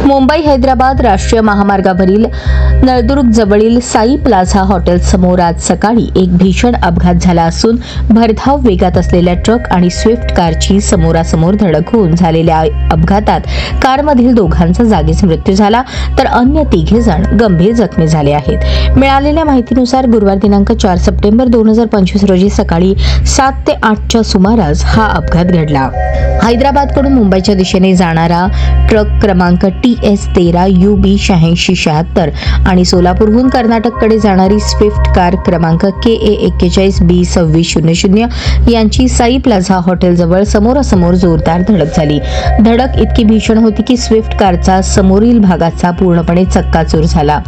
मुंबई हैदराबाद राष्ट्रीय महामार्गावरील नळदुर्ग जवळील साई प्लाझा हॉटेल समोर आज सकाळी एक भीषण अपघात झाला असून भरधाव वेगात असलेल्या ट्रक आणि स्विफ्ट कारची समोरासमोर धडक होऊन झालेल्या अपघातात कारमधील दोघांचा जागीच मृत्यू झाला तर अन्य 3 जण गंभीर जखमी झाले आहेत। मिळालेल्या माहितीनुसार गुरुवार दिनांक 4 सप्टेंबर 2025 रोजी सकाळी 7 ते 8 च्या सुमारास हा अपघात घडला। हैदराबादकडून मुंबईच्या दिशेने जाणारा ट्रक क्रमांक TS13 UB 8676 आणि सोलापूरहून कर्नाटककडे जाणारी स्विफ्ट कार क्रमांक KA 41 B 2600 यांची साई प्लाझा हॉटेलजवळ समोरासमोर जोरदार धडक झाली। धडक इतकी भीषण होती की स्विफ्ट कारचा समोरील भागाचा पूर्णपणे चक्काचूर झाला।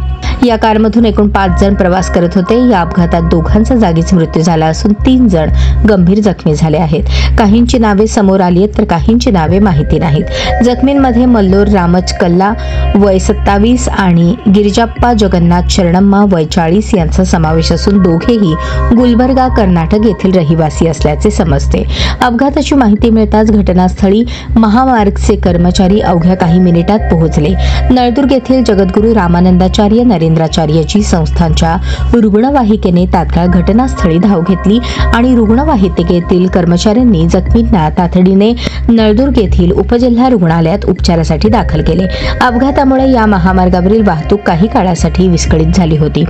या कारमधून एकूण 5 जण प्रवास करत होते। या अपघातात दोघांचा जागीच मृत्यू झाला असून 3 जण गंभीर जखमी झाले आहेत। काहींची नावे समोर आली आहेत तर काहींची नावे माहिती नाहीत। जखमींमध्ये मल्लोर रामच कल्ला वय 27 आणि गिरिजाप्पा जगन्नाथ शरणम्मा वय 40 यांचा समावेश असून दोघेही गुलबर्गा कर्नाटक येथील रहिवासी असल्याचे समजते। अपघाताची माहिती मिळताच घटनास्थळी महामार्गचे कर्मचारी अवघ्या काही मिनिटात पोहोचले। नळदुर्ग येथील जगद्गुरू रामानंदाचार्य नरेंद्राचार्यजी संस्थांच्या रुग्णवाहिकेने तात्काळ घटनास्थळी धाव घेतली आणि रुग्णवाहिकेतील कर्मचाऱ्यांनी जखमींना तातडीने नळदुर्ग येथील उपजिल्हा रुग्णालयात उपचारासाठी दाखल केले। अपघातामुळे या महामार्गावरील वाहतूक काही काळासाठी विस्कळीत झाली होती।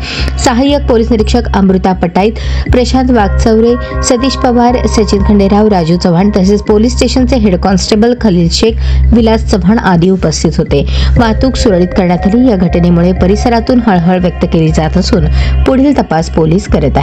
सहाय्यक पोलीस निरीक्षक अमृता पटाईत, प्रशांत वागचौरे, सतीश पवार, सचिन खंडेराव, राजू चव्हाण तसेच पोलीस स्टेशनचे हेड कॉन्स्टेबल खलील शेख, विलास चव्हाण आदी उपस्थित होते। वाहतूक सुरळीत करण्यात आली। या घटनेमुळे परिसरातून हळहळ व्यक्त केली जात असून पुढील तपास पोलीस करत आहेत।